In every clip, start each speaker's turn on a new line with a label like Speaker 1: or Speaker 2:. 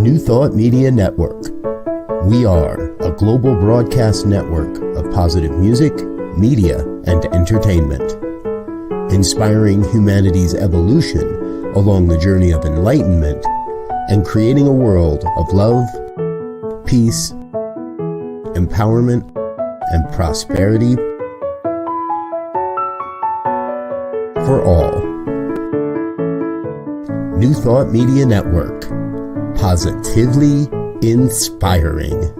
Speaker 1: New Thought Media Network. We are a global broadcast network of positive music, media, and entertainment, inspiring humanity's evolution along the journey of enlightenment and creating a world of love, peace, empowerment, and prosperity for all. New Thought Media Network. Positively inspiring.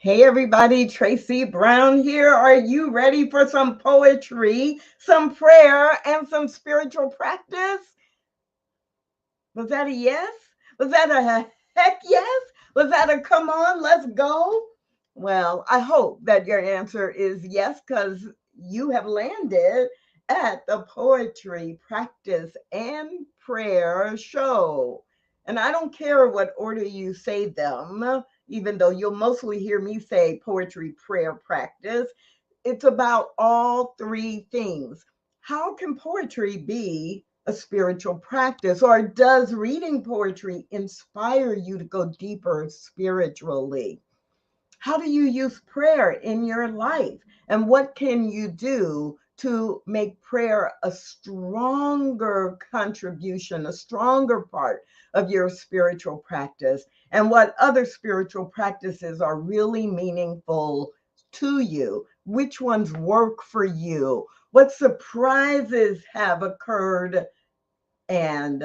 Speaker 2: Hey everybody, Tracy Brown here. Are you ready for some poetry, some prayer, and some spiritual practice? Was that a yes? Was that a heck yes? Was that a come on, let's go? Well, I hope that your answer is yes, because you have landed at the Poetry Practice and Prayer Show. And I don't care what order you say them, even though you'll mostly hear me say poetry, prayer, practice. It's about all three things. How can poetry be a spiritual practice, or does reading poetry inspire you to go deeper spiritually? How do you use prayer in your life? And what can you do to make prayer a stronger contribution, a stronger part of your spiritual practice? And what other spiritual practices are really meaningful to you? Which ones work for you? What surprises have occurred? And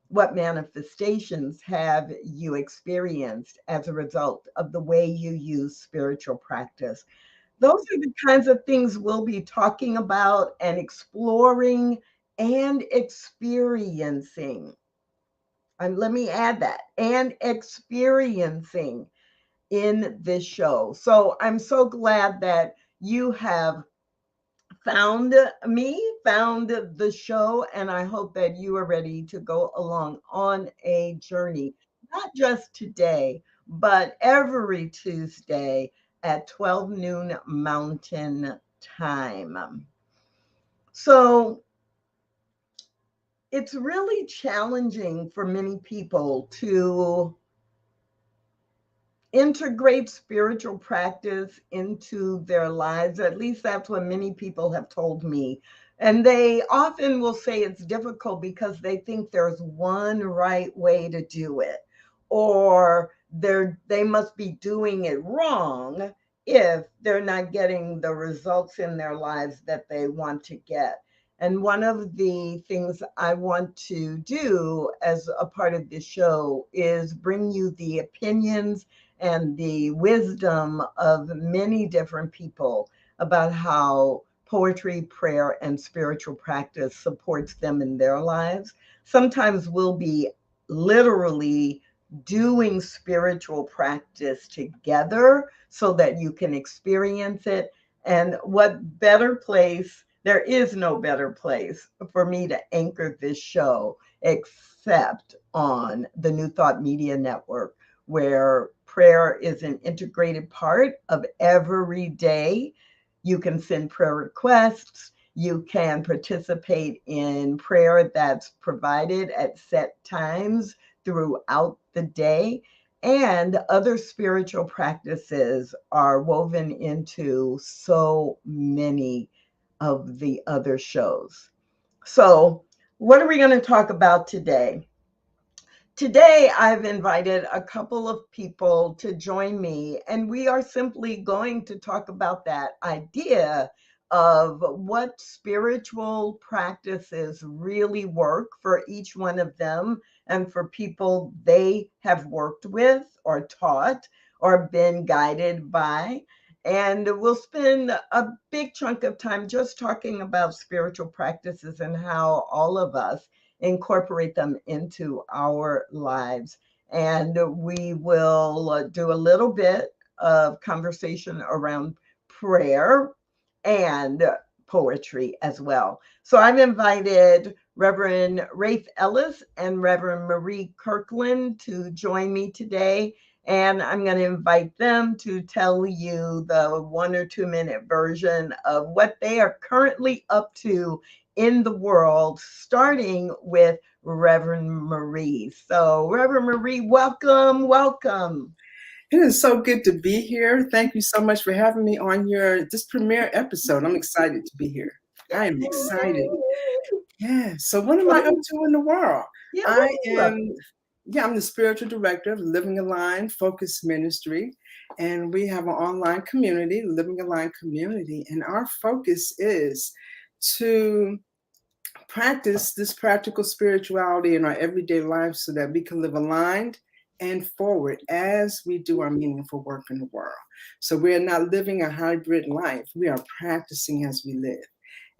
Speaker 2: what manifestations have you experienced as a result of the way you use spiritual practice? Those are the kinds of things we'll be talking about and exploring and experiencing. And let me add that, and experiencing in this show. So I'm so glad that you have found me, found the show, and I hope that you are ready to go along on a journey, not just today, but every Tuesday at 12 noon Mountain Time. So it's really challenging for many people to integrate spiritual practice into their lives. At least that's what many people have told me. And they often will say it's difficult because they think there's one right way to do it, or they must be doing it wrong if they're not getting the results in their lives that they want to get. And one of the things I want to do as a part of this show is bring you the opinions and the wisdom of many different people about how poetry, prayer, and spiritual practice supports them in their lives. Sometimes we'll be literally doing spiritual practice together so that you can experience it. And what better place, there is no better place for me to anchor this show except on the New Thought Media Network, where prayer is an integrated part of every day. You can send prayer requests. You can participate in prayer that's provided at set times throughout the day. And other spiritual practices are woven into so many of the other shows. So, what are we going to talk about today? Today, I've invited a couple of people to join me, and we are simply going to talk about that idea of what spiritual practices really work for each one of them and for people they have worked with or taught or been guided by. And we'll spend a big chunk of time just talking about spiritual practices and how all of us incorporate them into our lives. And we will do a little bit of conversation around prayer and poetry as well. So I've invited Reverend Rafe Ellis and Reverend Marie Kirkland to join me today. And I'm going to invite them to tell you the 1 or 2 minute version of what they are currently up to in the world, starting with Reverend Marie. So, Reverend Marie, welcome, welcome.
Speaker 3: It is so good to be here. Thank you so much for having me on this premiere episode. I'm excited to be here. I am excited. Yeah. So what am I up to in the world?
Speaker 2: Yeah,
Speaker 3: I'm the spiritual director of Living Aligned Focus Ministry. And we have an online community, Living Aligned Community. And our focus is to practice this practical spirituality in our everyday life so that we can live aligned and forward as we do our meaningful work in the world. So we are not living a hybrid life. We are practicing as we live.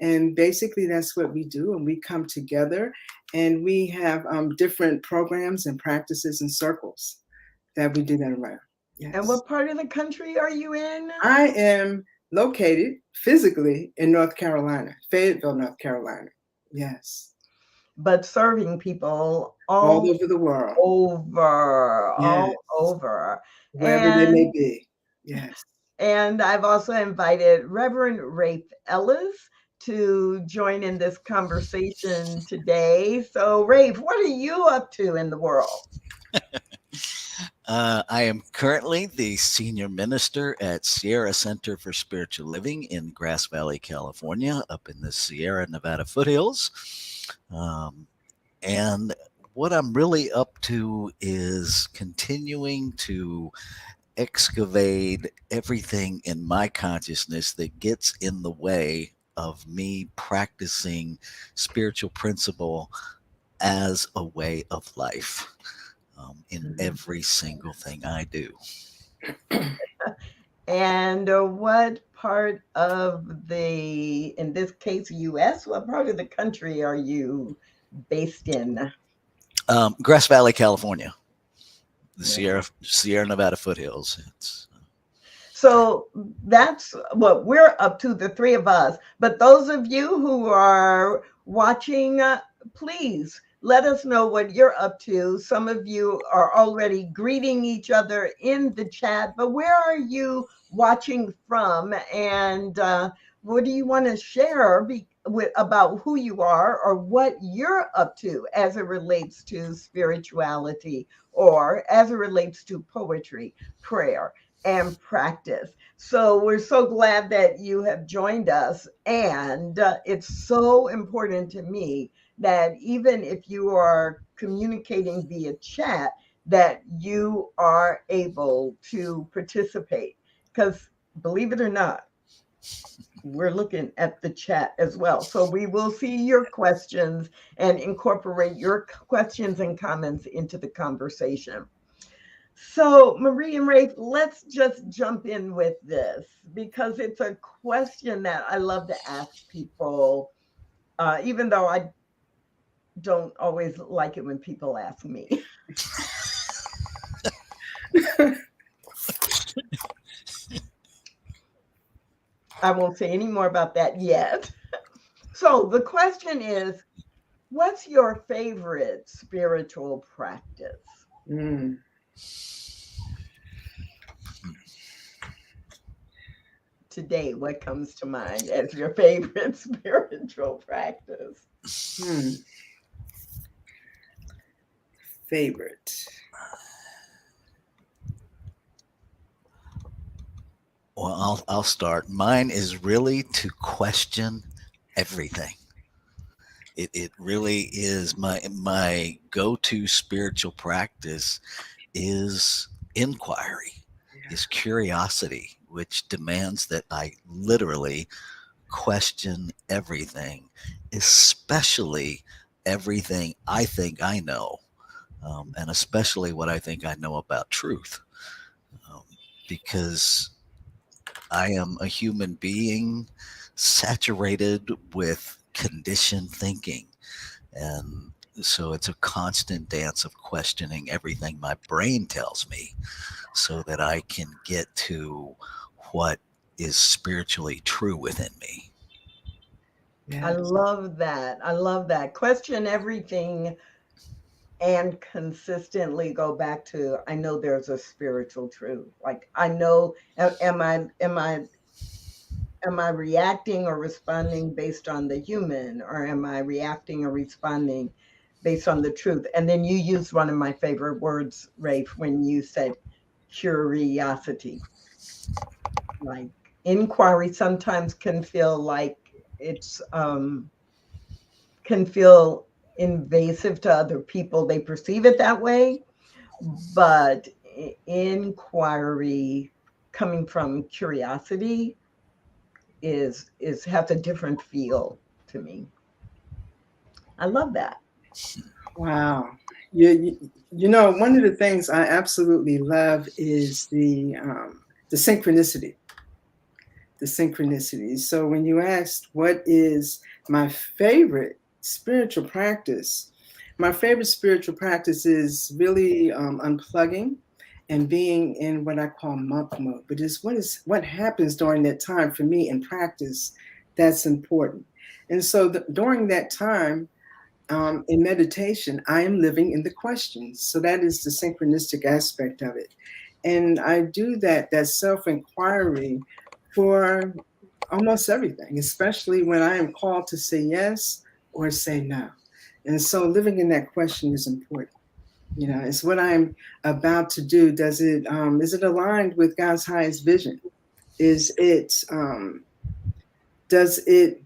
Speaker 3: And basically that's what we do. And we come together and we have different programs and practices and circles that we do that around.
Speaker 2: Yes. And what part of the country are you in?
Speaker 3: I am located physically in North Carolina, Fayetteville, North Carolina. Yes.
Speaker 2: But serving people
Speaker 3: all over the world.
Speaker 2: All over.
Speaker 3: Wherever they may be. Yes.
Speaker 2: And I've also invited Reverend Rafe Ellis to join in this conversation today. So, Rafe, what are you up to in the world?
Speaker 4: I am currently the senior minister at Sierra Center for Spiritual Living in Grass Valley, California, up in the Sierra Nevada foothills. And what I'm really up to is continuing to excavate everything in my consciousness that gets in the way of me practicing spiritual principle as a way of life. In every single thing I do.
Speaker 2: And what part of in this case, U.S., what part of the country are you based in?
Speaker 4: Grass Valley, California, the Sierra Nevada foothills.
Speaker 2: So that's what we're up to, the three of us. But those of you who are watching, please let us know what you're up to. Some of you are already greeting each other in the chat, but where are you watching from? And what do you want to share about who you are or what you're up to as it relates to spirituality or as it relates to poetry, prayer, and practice? So we're so glad that you have joined us. And it's so important to me that even if you are communicating via chat, that you are able to participate. Because believe it or not, we're looking at the chat as well. So we will see your questions and incorporate your questions and comments into the conversation. So Marie and Rafe, let's just jump in with this because it's a question that I love to ask people, even though I don't always like it when people ask me. I won't say any more about that yet. So the question is, what's your favorite spiritual practice? Today, what comes to mind as your favorite spiritual practice?
Speaker 3: Favorite.
Speaker 4: Well, I'll start. Mine is really to question everything. It really is my go-to spiritual practice is inquiry,
Speaker 3: Yeah.
Speaker 4: is curiosity, which demands that I literally question everything, especially everything I think I know, and especially what I think I know about truth, um, because I am a human being saturated with conditioned thinking. And so it's a constant dance of questioning everything my brain tells me so that I can get to what is spiritually true within me.
Speaker 2: I
Speaker 3: Yes.
Speaker 2: love that. I love that. Question everything and consistently go back to, I know there's a spiritual truth. Like I know, am I reacting or responding based on the human, or am I reacting or responding based on the truth? And then you used one of my favorite words, Rafe, when you said curiosity. Like inquiry sometimes can feel like it's can feel invasive to other people. They perceive it that way, but inquiry coming from curiosity is has a different feel to me. I love that.
Speaker 3: Wow. You know, one of the things I absolutely love is the synchronicity. The synchronicity. So when you asked what is my favorite spiritual practice, my favorite spiritual practice is really unplugging and being in what I call monk mode. But it's what happens during that time for me in practice that's important. And so during that time, in meditation, I am living in the questions. So that is the synchronistic aspect of it. And I do that self-inquiry for almost everything, especially when I am called to say yes or say no. And so living in that question is important. You know, it's what I'm about to do. Is it aligned with God's highest vision? Is it does it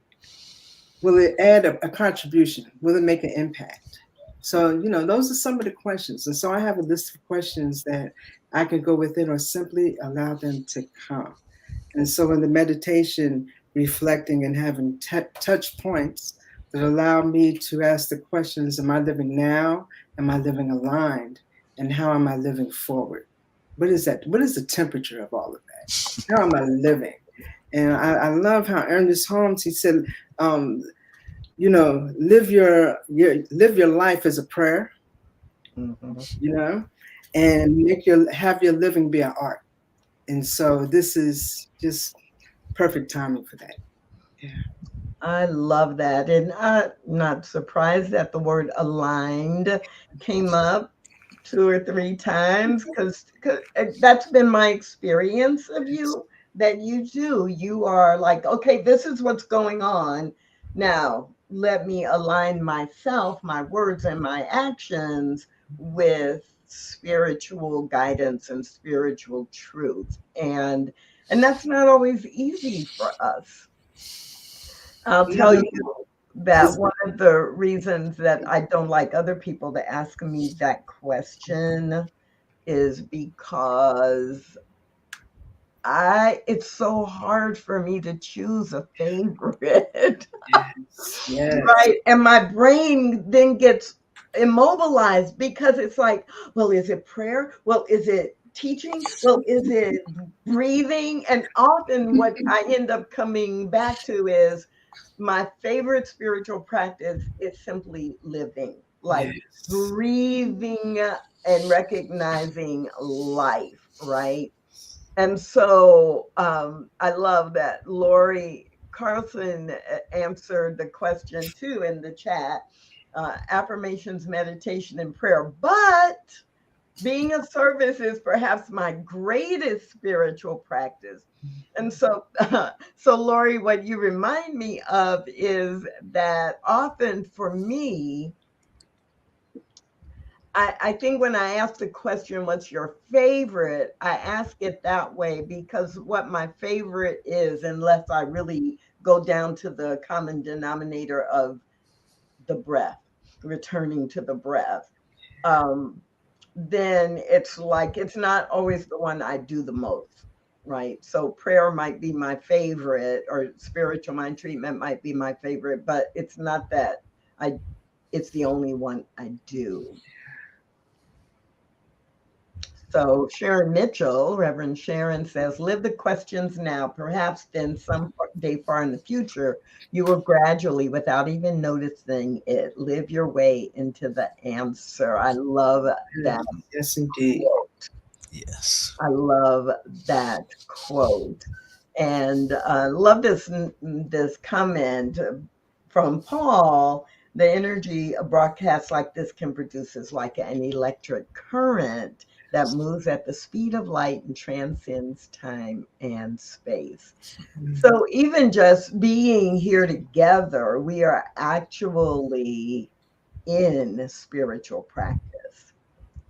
Speaker 3: will it add a contribution? Will it make an impact? So, you know, those are some of the questions. And so I have a list of questions that I can go within or simply allow them to come. And so in the meditation, reflecting and having touch points that allow me to ask the questions, am I living now? Am I living aligned? And how am I living forward? What is that? What is the temperature of all of that? How am I living? And I love how Ernest Holmes, he said, um, you know, live your life as a prayer,
Speaker 2: Mhm.
Speaker 3: you know, and have your living be an art. And so this is just perfect timing for that. Yeah.
Speaker 2: I love that. And I'm not surprised that the word aligned came up two or three times because that's been my experience of you, that you do. You are like, okay, this is what's going on. Now, let me align myself, my words, and my actions with spiritual guidance and spiritual truth. And that's not always easy for us. I'll tell
Speaker 3: No,
Speaker 2: you that
Speaker 3: it's,
Speaker 2: one of the reasons that I don't like other people to ask me that question is because it's so hard for me to choose a favorite.
Speaker 3: yes, yes,
Speaker 2: Right. And my brain then gets immobilized because it's like, well, is it prayer? Well, is it teaching? Well, is it breathing? And often what I end up coming back to is my favorite spiritual practice is simply living, like
Speaker 3: yes.
Speaker 2: breathing and recognizing life, right? And so I love that Lori Carlson answered the question too in the chat, affirmations, meditation, and prayer. But being of service is perhaps my greatest spiritual practice. And so, so Lori, what you remind me of is that often for me, I think when I ask the question, what's your favorite? I ask it that way because what my favorite is, unless I really go down to the common denominator of the breath, returning to the breath, um, then it's like it's not always the one I do the most, right? So prayer might be my favorite, or spiritual mind treatment might be my favorite, but it's not that I it's the only one I do. So Sharon Mitchell, Reverend Sharon says, live the questions now. Perhaps then some day far in the future, you will gradually, without even noticing it, live your way into the answer. I love that
Speaker 3: Yes, indeed.
Speaker 2: quote.
Speaker 4: Yes.
Speaker 2: I love that quote. And love this comment from Paul. The energy a broadcast like this can produce is like an electric current that moves at the speed of light and transcends time and space. So even just being here together, we are actually in spiritual practice,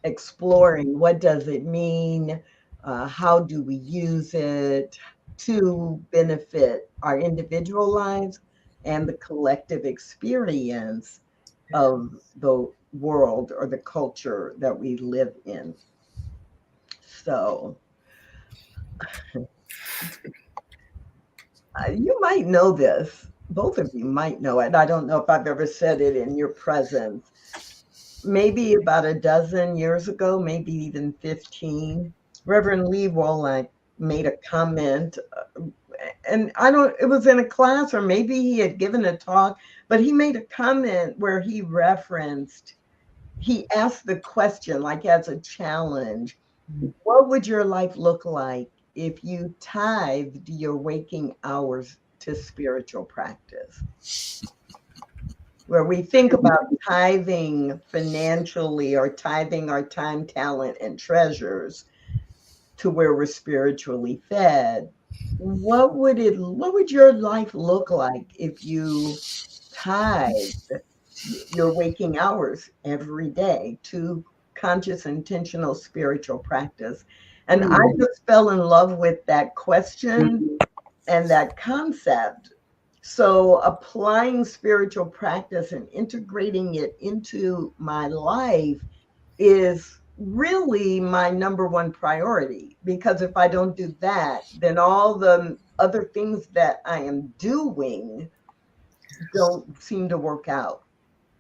Speaker 2: exploring what does it mean, how do we use it to benefit our individual lives and the collective experience of the world or the culture that we live in. So you might know this. Both of you might know it. I don't know if I've ever said it in your presence. Maybe about a dozen years ago, maybe even 15, Reverend Lee Wollak made a comment. And I don't, it was in a class or maybe he had given a talk, but he made a comment where he asked the question, like as a challenge, what would your life look like if you tithed your waking hours to spiritual practice? Where we think about tithing financially or tithing our time, talent, and treasures to where we're spiritually fed, what would your life look like if you tithed your waking hours every day to conscious, intentional spiritual practice? And I just fell in love with that question and that concept. So applying spiritual practice and integrating it into my life is really my number one priority, because if I don't do that, then all the other things that I am doing don't seem to work out.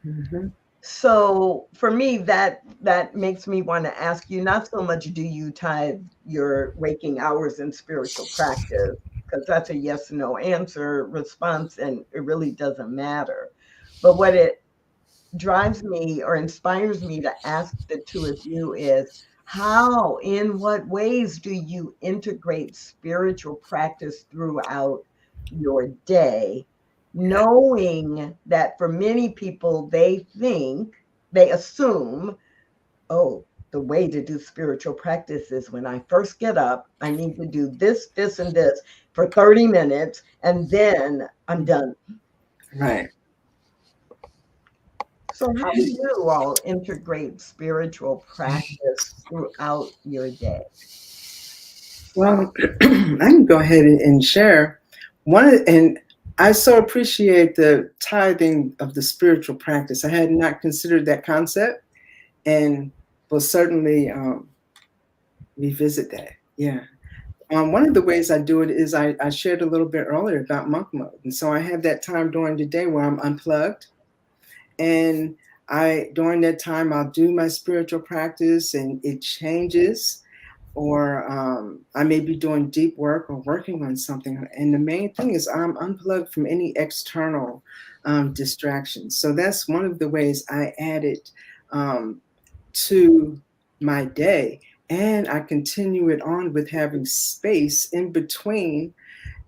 Speaker 3: Mm-hmm.
Speaker 2: So for me, that makes me want to ask you, not so much do you tithe your waking hours in spiritual practice, because that's a yes no answer response and it really doesn't matter. But what it drives me or inspires me to ask the two of you is, how, in what ways do you integrate spiritual practice throughout your day, knowing that for many people, they assume, oh, the way to do spiritual practice is when I first get up, I need to do this, this, and this for 30 minutes, and then I'm done.
Speaker 3: Right.
Speaker 2: So how do you all integrate spiritual practice throughout your day?
Speaker 3: Well, I can go ahead and share and I so appreciate the tithing of the spiritual practice. I had not considered that concept, and will certainly revisit that. Yeah. One of the ways I do it is I shared a little bit earlier about monk mode, and so I have that time during the day where I'm unplugged, and during that time I'll do my spiritual practice, and it changes. Or I may be doing deep work or working on something. And the main thing is I'm unplugged from any external distractions. So that's one of the ways I added to my day. And I continue it on with having space in between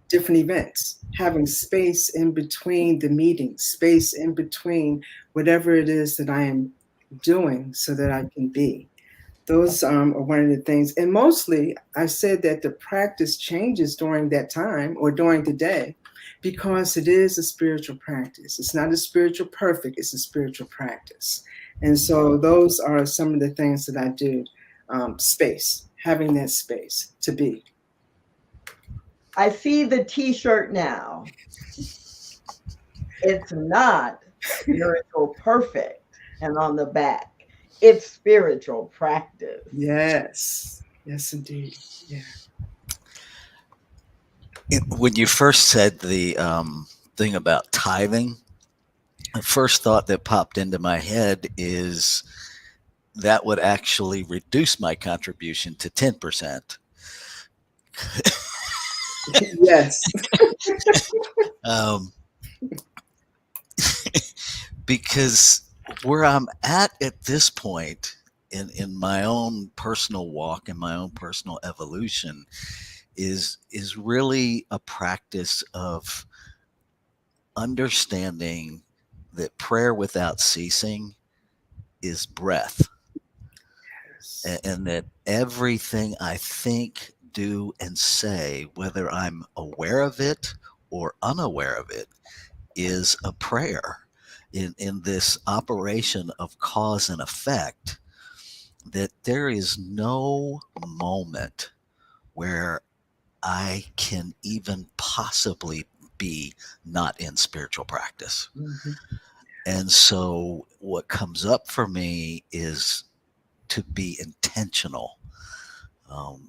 Speaker 3: different events, having space in between the meetings, space in between whatever it is that I am doing so that I can be. Those are one of the things. And mostly, I said that the practice changes during that time or during the day because it is a spiritual practice. It's not a spiritual perfect, it's a spiritual practice. And so those are some of the things that I do. Space, having that space to be.
Speaker 2: I see the t-shirt now. It's not spiritual perfect. And on the back, it's spiritual practice.
Speaker 3: Yes. Yes, indeed. Yeah.
Speaker 4: When you first said the thing about tithing, the first thought that popped into my head is that would actually reduce my contribution to 10%.
Speaker 3: Yes.
Speaker 4: Because where I'm at this point in my own personal walk and my own personal evolution is really a practice of understanding that prayer without ceasing is breath, and that everything I think, do, and say, whether I'm aware of it or unaware of it, is a prayer in this operation of cause and effect, that there is no moment where I can even possibly be not in spiritual practice.
Speaker 3: Mhm.
Speaker 4: And so what comes up for me is to be intentional,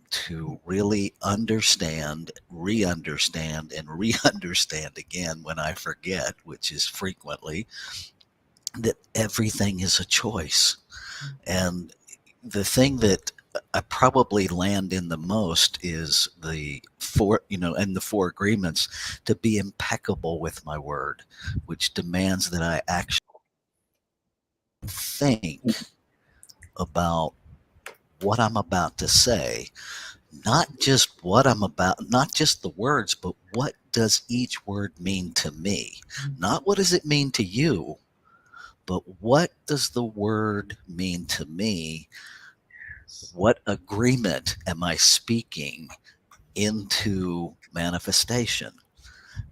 Speaker 4: to really understand, re-understand, and re-understand again when I forget, which is frequently, that everything is a choice. And the thing that I probably land in the most is the and the four agreements, to be impeccable with my word, which demands that I actually think about what I'm about to say, not just not just the words, but what does each word mean to me? Not what does it mean to you, but what does the word mean to me? What agreement am I speaking into manifestation?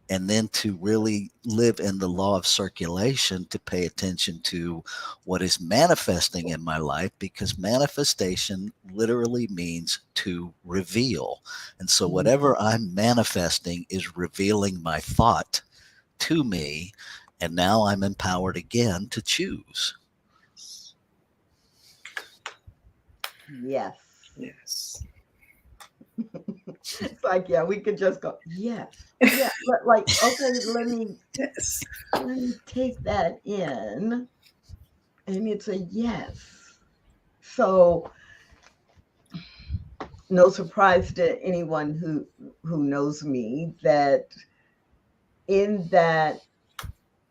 Speaker 4: And then to really live in the law of circulation, to pay attention to what is manifesting in my life, because manifestation literally means to reveal. And so whatever I'm manifesting is revealing my thought to me. And now I'm empowered again to choose.
Speaker 2: Yes.
Speaker 3: Yes.
Speaker 2: It's like, yeah, we could just go, yes. Yeah. But like, okay,
Speaker 3: Yes.
Speaker 2: let me take that in. And it's a yes. So no surprise to anyone who knows me that in that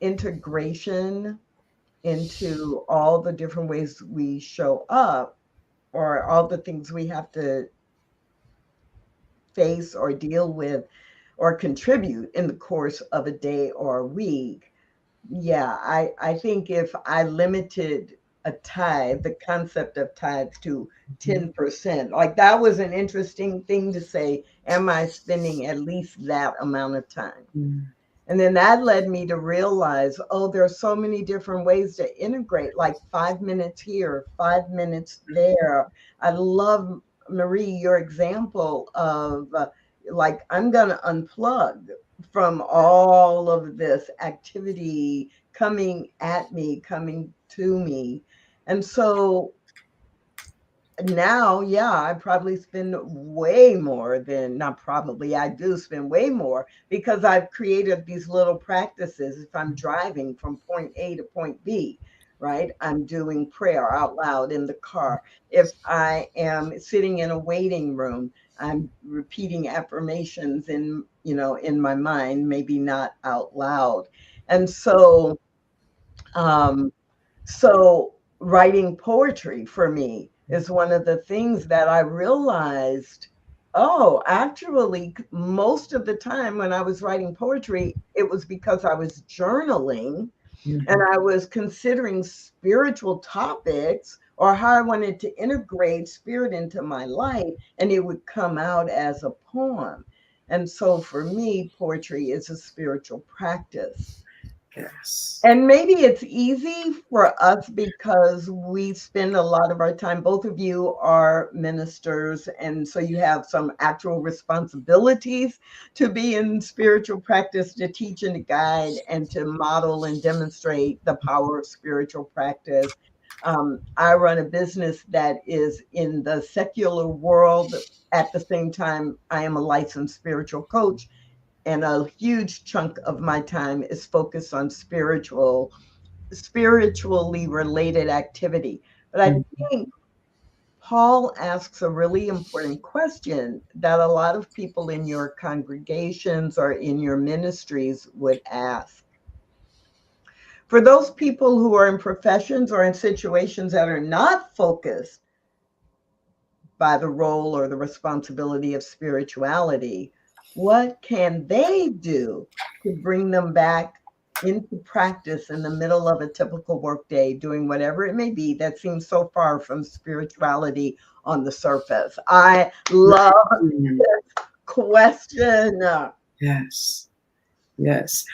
Speaker 2: integration into all the different ways we show up, or all the things we have to face or deal with or contribute in the course of a day or a week. Yeah, I think if I limited a tithe, the concept of tithes to 10%, like that was an interesting thing to say. Am I spending at least that amount of time? And then that led me to realize, oh, there are so many different ways to integrate, like 5 minutes here, 5 minutes there. I love, Marie, your example of like, I'm going to unplug from all of this activity coming at me, coming to me. And so now, yeah, I probably spend way more than, not probably, I do spend way more, because I've created these little practices. If I'm driving from point A to point B, right, I'm doing prayer out loud in the car. If I am sitting in a waiting room, I'm repeating affirmations in my mind, maybe not out loud. And um, so writing poetry for me is one of the things that I realized, oh, actually, most of the time when I was writing poetry, it was because I was journaling and I was considering spiritual topics or how I wanted to integrate spirit into my life, and it would come out as a poem. And so for me, poetry is a spiritual practice.
Speaker 3: Yes.
Speaker 2: And maybe it's easy for us because we spend a lot of our time, both of you are ministers, and so you have some actual responsibilities to be in spiritual practice, to teach and to guide, and to model and demonstrate the power of spiritual practice. I run a business that is in the secular world. At the same time, I am a licensed spiritual coach, and a huge chunk of my time is focused on spiritually related activity. But I think Paul asks a really important question that a lot of people in your congregations or in your ministries would ask. For those people who are in professions or in situations that are not focused by the role or the responsibility of spirituality, what can they do to bring them back into practice in the middle of a typical workday, doing whatever it may be that seems so far from spirituality on the surface? I love
Speaker 3: Mm.
Speaker 2: this question.
Speaker 3: Yes. Yes.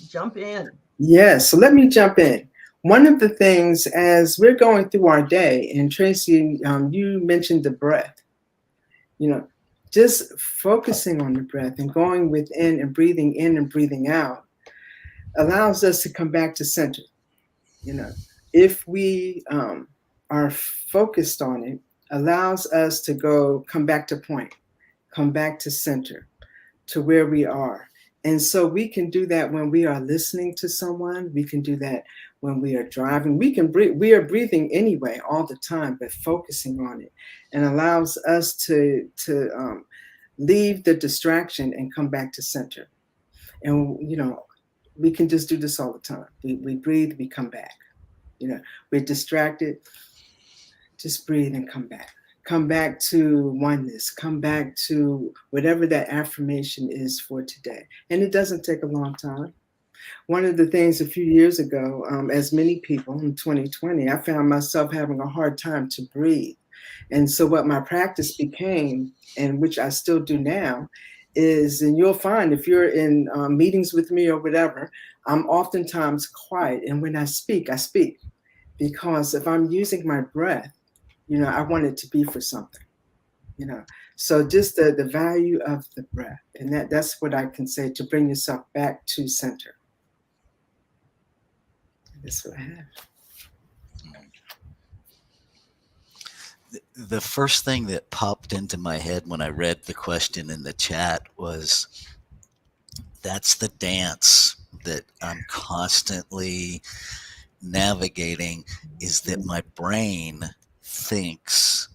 Speaker 2: Jump in.
Speaker 3: Yes. So let me jump in. One of the things as we're going through our day, and Tracy, you mentioned the breath, you know, just focusing on the breath and going within and breathing in and breathing out allows us to come back to center. You know, if we are focused on it, allows us to come back to point, come back to center, to where we are. And so we can do that when we are listening to someone. We can do that when we are driving. We can breathe. We are breathing anyway all the time, but focusing on it and allows us to leave the distraction and come back to center. And we can just do this all the time. We breathe, we come back. We're distracted. Just breathe and come back. Come back to oneness. Come back to whatever that affirmation is for today. And it doesn't take a long time. One of the things a few years ago, as many people in 2020, I found myself having a hard time to breathe. And so what my practice became, and which I still do now, is, and you'll find if you're in meetings with me or whatever, I'm oftentimes quiet. And when I speak, because if I'm using my breath, I want it to be for something, So just the value of the breath, and that's what I can say, to bring yourself back to center. That's what I have.
Speaker 4: The first thing that popped into my head when I read the question in the chat was, that's the dance that I'm constantly navigating, is that my brain thinks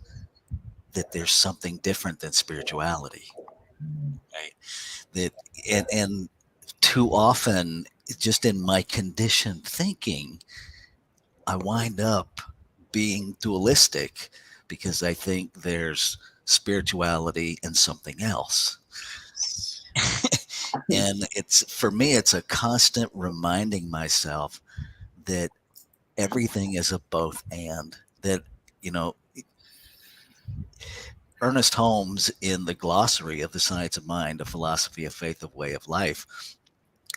Speaker 4: that there's something different than spirituality, right? That and too often, just in my conditioned thinking, I wind up being dualistic because I think there's spirituality and something else. And for me, it's a constant reminding myself that everything is a both and. That, Ernest Holmes, in the glossary of the Science of Mind, a philosophy of faith, of way of life,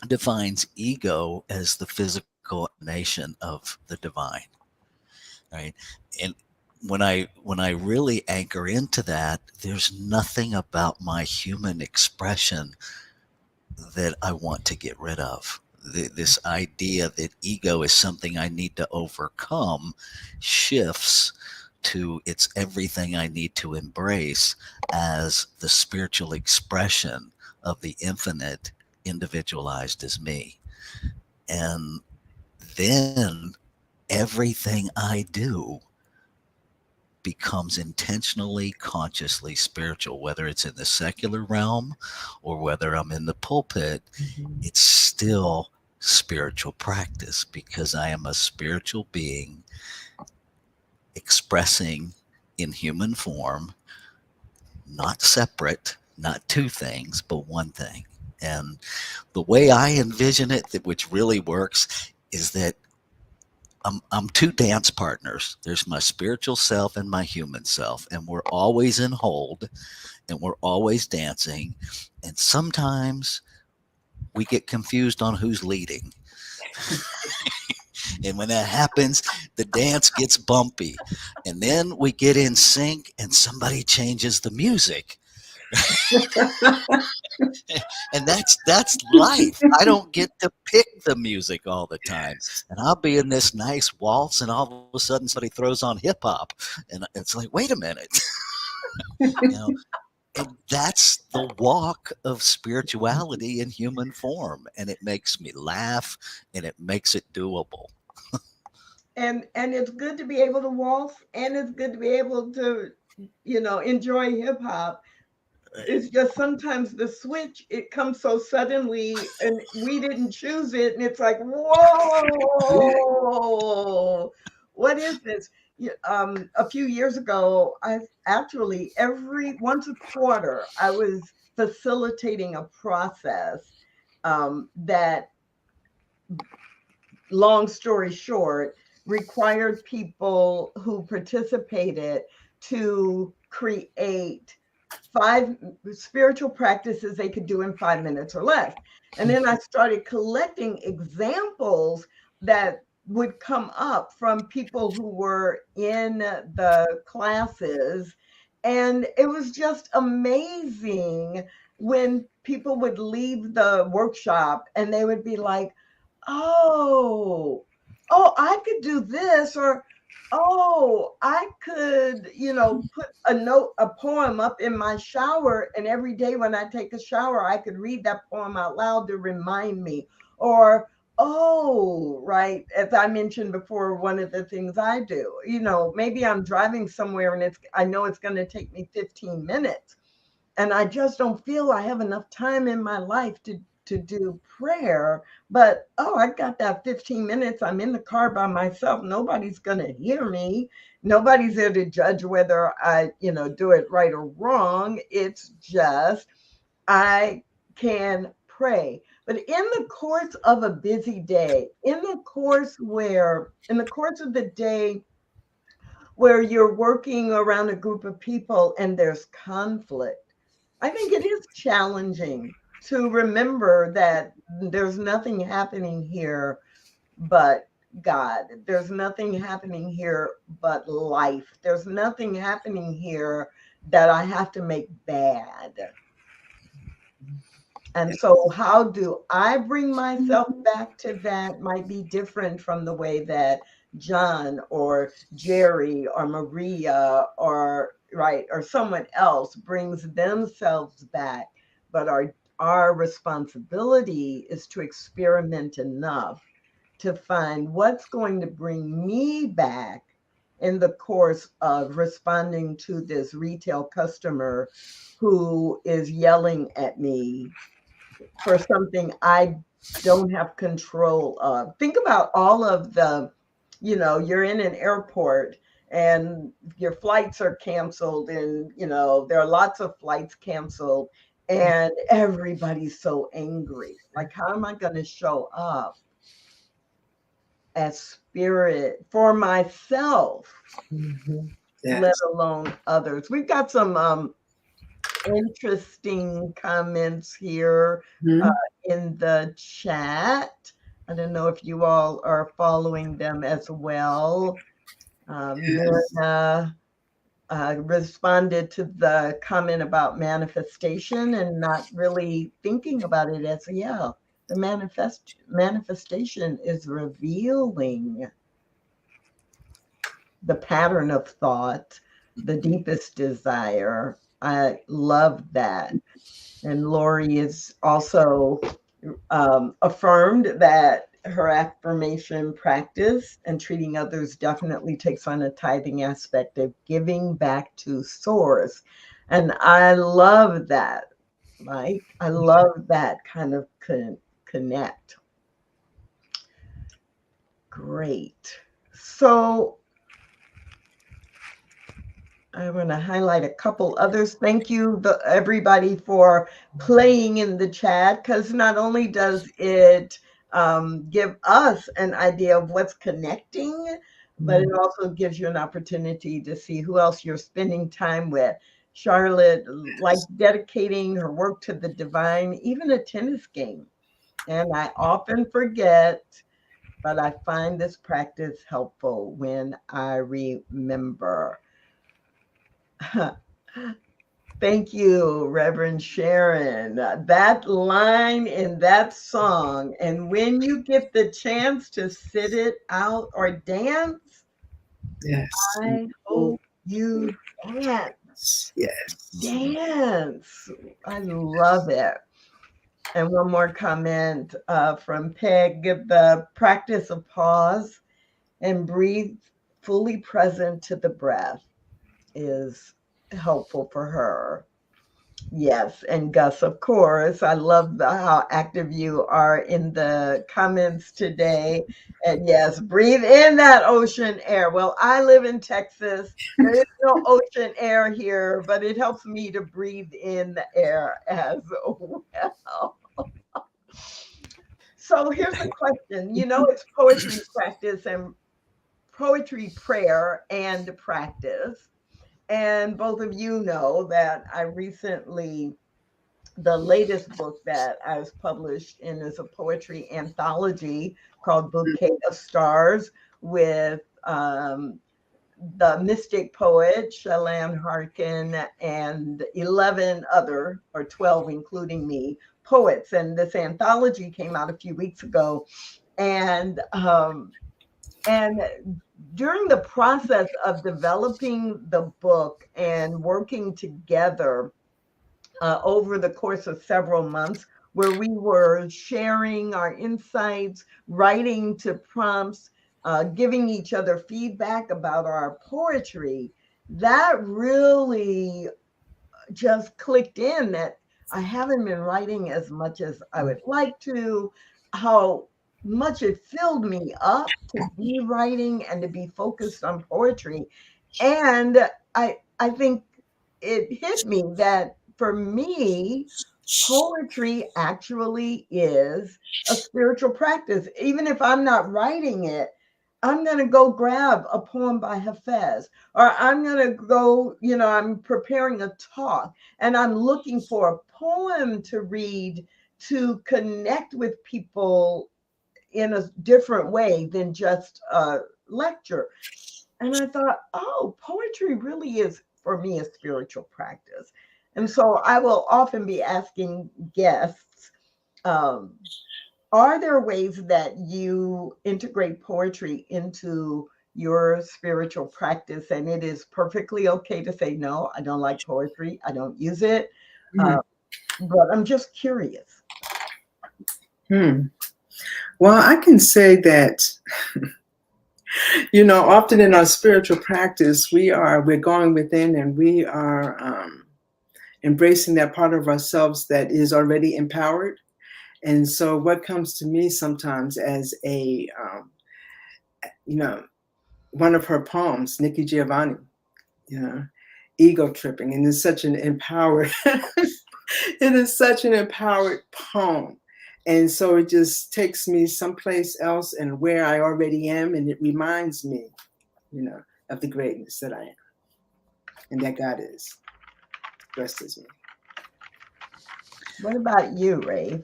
Speaker 4: defines ego as the physical emanation of the divine, right? And when I really anchor into that, there's nothing about my human expression that I want to get rid of. This idea that ego is something I need to overcome shifts to it's everything I need to embrace as the spiritual expression of the infinite, individualized as me. And then everything I do becomes intentionally, consciously spiritual, whether it's in the secular realm or whether I'm in the pulpit. It's still spiritual practice because I am a spiritual being expressing in human form, not separate, not two things, but one thing. And the way I envision it, which really works, is that I'm two dance partners. There's my spiritual self and my human self, and we're always in hold, and we're always dancing. And sometimes we get confused on who's leading. And when that happens, the dance gets bumpy. And then we get in sync and somebody changes the music. And that's life. I don't get to pick the music all the time. And I'll be in this nice waltz and all of a sudden somebody throws on hip hop. And it's like, wait a minute. And that's the walk of spirituality in human form. And it makes me laugh and it makes it doable.
Speaker 2: And it's good to be able to waltz, and it's good to be able to, enjoy hip hop. It's just sometimes the switch, it comes so suddenly and we didn't choose it. And it's like, whoa, what is this? A few years ago, I actually once a quarter, I was facilitating a process that, long story short, required people who participated to create 5 spiritual practices they could do in 5 minutes or less. And then I started collecting examples that would come up from people who were in the classes. And it was just amazing when people would leave the workshop and they would be like, oh, I could do this, or I could, put a poem up in my shower, and every day when I take a shower, I could read that poem out loud to remind me. Or, right, as I mentioned before, one of the things I do, maybe I'm driving somewhere and I know it's going to take me 15 minutes, and I just don't feel I have enough time in my life to do prayer, but I got that 15 minutes. I'm in the car by myself. Nobody's going to hear me. Nobody's there to judge whether I, do it right or wrong. It's just, I can pray. But in the course of a busy day, in the course of the day where you're working around a group of people and there's conflict, I think it is challenging to remember that there's nothing happening here but God. There's nothing happening here but life. There's nothing happening here that I have to make bad. And so how do I bring myself back to that might be different from the way that John or Jerry or Maria or someone else brings themselves back. But our responsibility is to experiment enough to find what's going to bring me back in the course of responding to this retail customer who is yelling at me for something I don't have control of. Think about all of the, you're in an airport and your flights are canceled, and, there are lots of flights canceled, and everybody's so angry. Like, how am I going to show up as spirit for myself,
Speaker 3: Yes.
Speaker 2: let alone others? We've got some interesting comments here in the chat. I don't know if you all are following them as well. Mirna responded to the comment about manifestation and not really thinking about it as, the manifestation is revealing the pattern of thought, the deepest desire. I love that. And Lori is also affirmed that her affirmation practice and treating others definitely takes on a tithing aspect of giving back to source. And I love that, Mike. I love that kind of connect. Great. So I want to highlight a couple others. Thank you, everybody, for playing in the chat, because not only does it give us an idea of what's connecting, but it also gives you an opportunity to see who else you're spending time with. Charlotte likes dedicating her work to the divine, even a tennis game. And I often forget, but I find this practice helpful when I remember. Thank you, Reverend Sharon. That line in that song, and when you get the chance to sit it out or dance,
Speaker 3: Yes.
Speaker 2: I hope you dance.
Speaker 3: Yes.
Speaker 2: Dance. I love it. And one more comment from Peg: the practice of pause and breathe fully present to the breath is helpful for her. Yes, and Gus, of course. I love how active you are in the comments today. And yes, breathe in that ocean air. Well, I live in Texas. There is no ocean air here, but it helps me to breathe in the air as well. So here's the question. It's poetry practice and poetry prayer and practice. And both of you know that the latest book that I was published in is a poetry anthology called Bouquet of Stars with the mystic poet Shalane Harkin and 11 other, or 12, including me, poets. And this anthology came out a few weeks ago. And during the process of developing the book and working together over the course of several months, where we were sharing our insights, writing to prompts, giving each other feedback about our poetry, that really just clicked in that I haven't been writing as much as I would like to, how much it filled me up to be writing and to be focused on poetry. And I think it hit me that for me, poetry actually is a spiritual practice. Even if I'm not writing it, I'm going to go grab a poem by Hafez, or I'm going to go, I'm preparing a talk and I'm looking for a poem to read to connect with people in a different way than just a lecture. And I thought, oh, poetry really is, for me, a spiritual practice. And so I will often be asking guests, um, are there ways that you integrate poetry into your spiritual practice? And it is perfectly okay to say, no, I don't like poetry. I don't use it.
Speaker 3: Hmm.
Speaker 2: But I'm just curious.
Speaker 3: Well, I can say that, often in our spiritual practice, we're going within and we are embracing that part of ourselves that is already empowered. And so what comes to me sometimes as one of her poems, Nikki Giovanni, ego tripping, and it's such an empowered, it is such an empowered poem. And so it just takes me someplace else and where I already am. And it reminds me, of the greatness that I am and that God is dressed as me.
Speaker 2: What about you, Ray?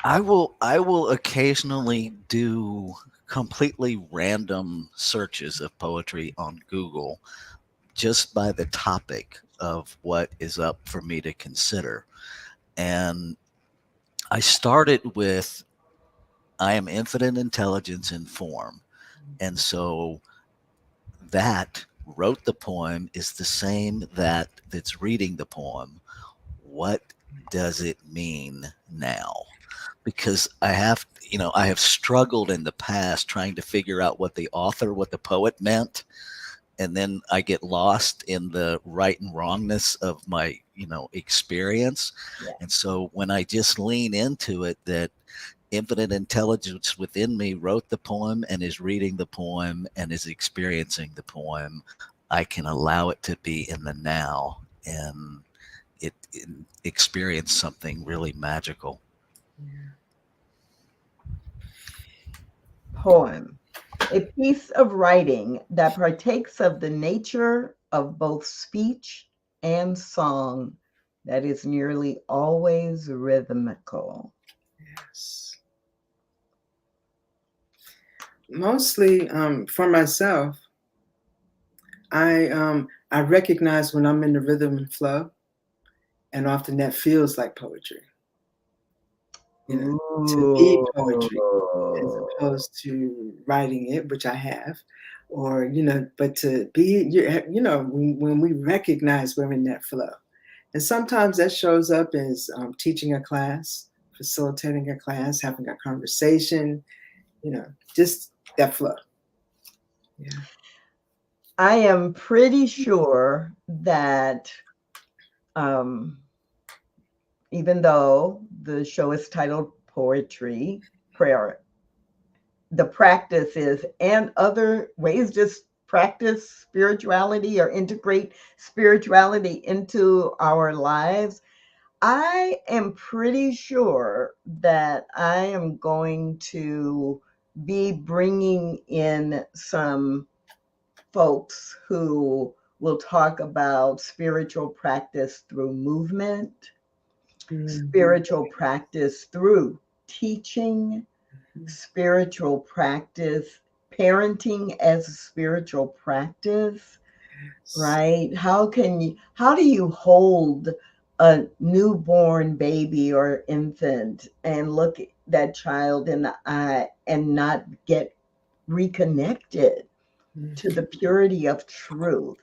Speaker 4: I will occasionally do completely random searches of poetry on Google just by the topic of what is up for me to consider. And I started with I am infinite intelligence in form. And so that wrote the poem is the same that's reading the poem. What does it mean now? Because I have struggled in the past trying to figure out what the poet meant. And then I get lost in the right and wrongness of my, experience.
Speaker 2: Yeah.
Speaker 4: And so when I just lean into it, that infinite intelligence within me wrote the poem and is reading the poem and is experiencing the poem, I can allow it to be in the now and it experience something really magical.
Speaker 2: Poem. A piece of writing that partakes of the nature of both speech and song, that is nearly always rhythmical.
Speaker 3: Yes. Mostly for myself, I recognize when I'm in the rhythm and flow, and often that feels like poetry. You know, to be poetry as opposed to writing it, which I have, or but to be when we recognize we're in that flow, and sometimes that shows up as teaching a class, facilitating a class, having a conversation, just that flow. Yeah.
Speaker 2: I am pretty sure that even though the show is titled Poetry, Prayer, the practice is, and other ways to practice spirituality or integrate spirituality into our lives. I am pretty sure that I am going to be bringing in some folks who will talk about spiritual practice through movement, spiritual practice through teaching, spiritual practice, parenting as a spiritual practice, right? How do you hold a newborn baby or infant and look at that child in the eye and not get reconnected to the purity of truth?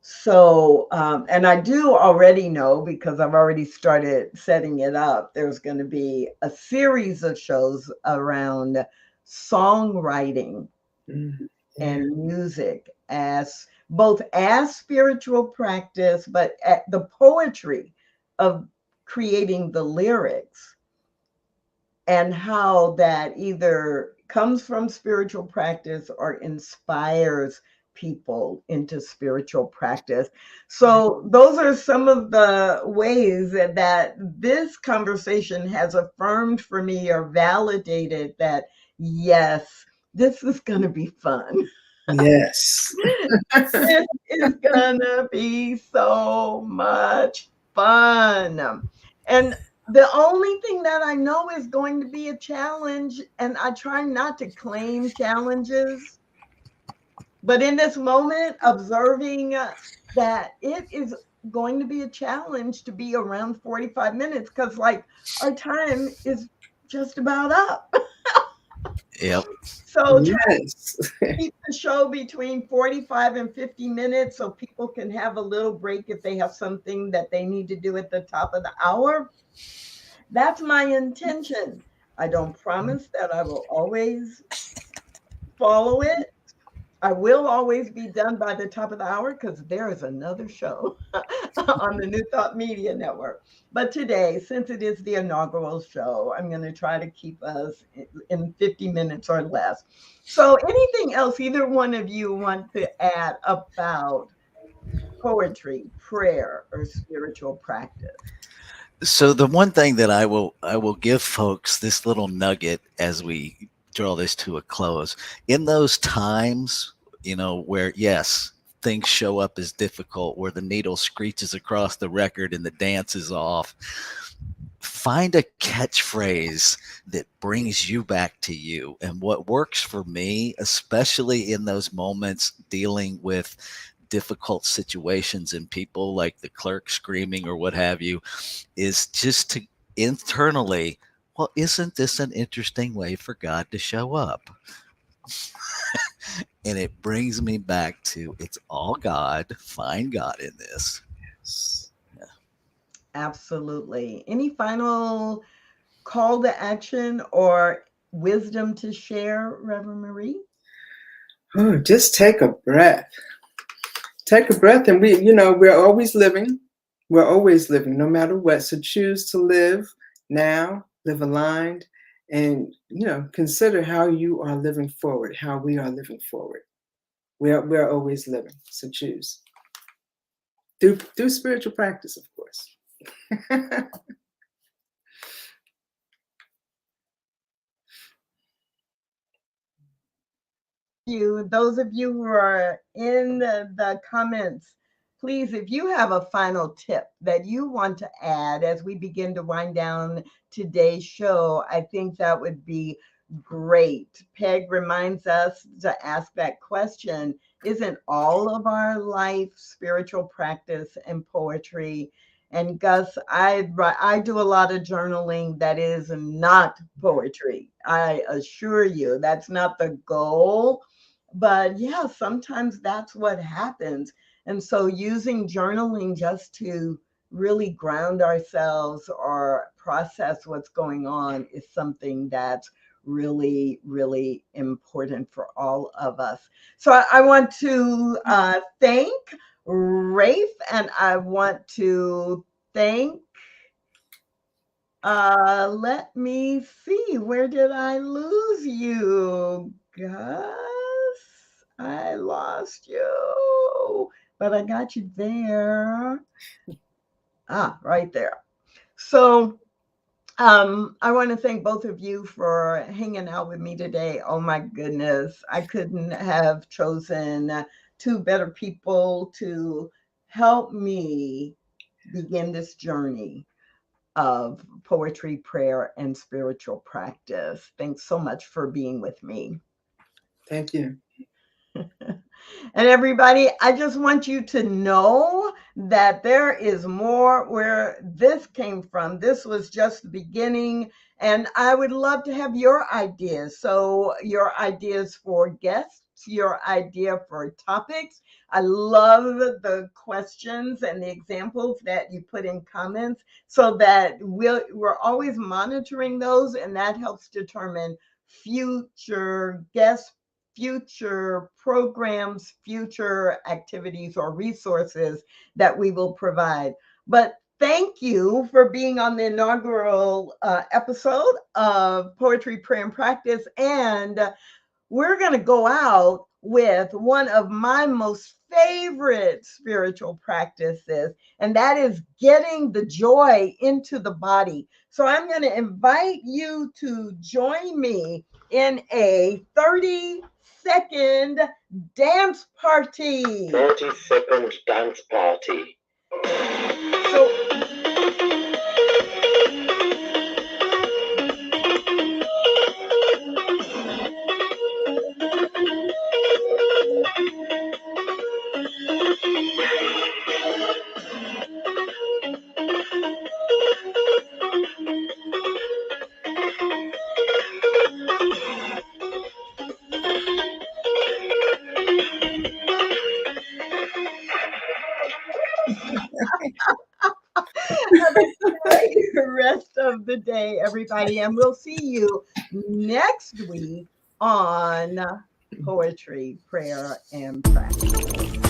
Speaker 2: So, and I do already know, because I've already started setting it up, there's going to be a series of shows around songwriting and music as both as spiritual practice, but at the poetry of creating the lyrics, and how that either comes from spiritual practice or inspires people into spiritual practice. So those are some of the ways that this conversation has affirmed for me or validated that, yes, this is going to be fun.
Speaker 3: Yes.
Speaker 2: This is going to be so much fun. And the only thing that I know is going to be a challenge, and I try not to claim challenges, but in this moment, observing that it is going to be a challenge to be around 45 minutes, because like our time is just about up.
Speaker 4: Yep.
Speaker 2: So try
Speaker 3: Yes.
Speaker 2: to keep the show between 45 and 50 minutes so people can have a little break if they have something that they need to do at the top of the hour. That's my intention. I don't promise that I will always follow it. I will always be done by the top of the hour because there is another show on the New Thought Media Network. But today, since it is the inaugural show, I'm going to try to keep us in 50 minutes or less. So, anything else either one of you want to add about poetry, prayer, or spiritual practice?
Speaker 4: So the one thing that I will give folks this little nugget as we draw this to a close. In those times, where yes, things show up as difficult, where the needle screeches across the record and the dance is off, find a catchphrase that brings you back to you. And what works for me, especially in those moments dealing with difficult situations and people like the clerk screaming or what have you, is just to internally, well, isn't this an interesting way for God to show up? And it brings me back to, it's all God. Find God in this. Yeah.
Speaker 2: Absolutely. Any final call to action or wisdom to share, Reverend Marie?
Speaker 3: Oh, just take a breath. Take a breath, and we're always living. We're always living, no matter what. So choose to live now, live aligned, and consider how you are living forward, how we are living forward. We're always living. So choose. Through spiritual practice, of course.
Speaker 2: Those of you who are in the comments, please, if you have a final tip that you want to add as we begin to wind down today's show, I think that would be great. Peg reminds us to ask that question. Isn't all of our life spiritual practice and poetry? And Gus, I do a lot of journaling that is not poetry. I assure you, that's not the goal. But yeah, sometimes that's what happens. And so using journaling just to really ground ourselves or process what's going on is something that's really, really important for all of us. So I want to thank Rafe, and I want to thank, let me see, where did I lose you? Gus, I lost you, but I got you there. Right there. So I want to thank both of you for hanging out with me today. Oh my goodness, I couldn't have chosen two better people to help me begin this journey of poetry, prayer, and spiritual practice. Thanks so much for being with me.
Speaker 3: Thank you.
Speaker 2: And everybody, I just want you to know that there is more where this came from. This was just the beginning, and I would love to have your ideas. So your ideas for guests, your idea for topics. I love the questions and the examples that you put in comments so that we're always monitoring those, and that helps determine future guests, future programs, future activities or resources that we will provide. But thank you for being on the inaugural episode of Poetry, Prayer, and Practice. And we're going to go out with one of my most favorite spiritual practices, and that is getting the joy into the body. So I'm going to invite you to join me in a 30-second dance party.
Speaker 1: 30-second dance party.
Speaker 2: So have a great rest of the day, everybody. And we'll see you next week on Poetry, Prayer, and Practice.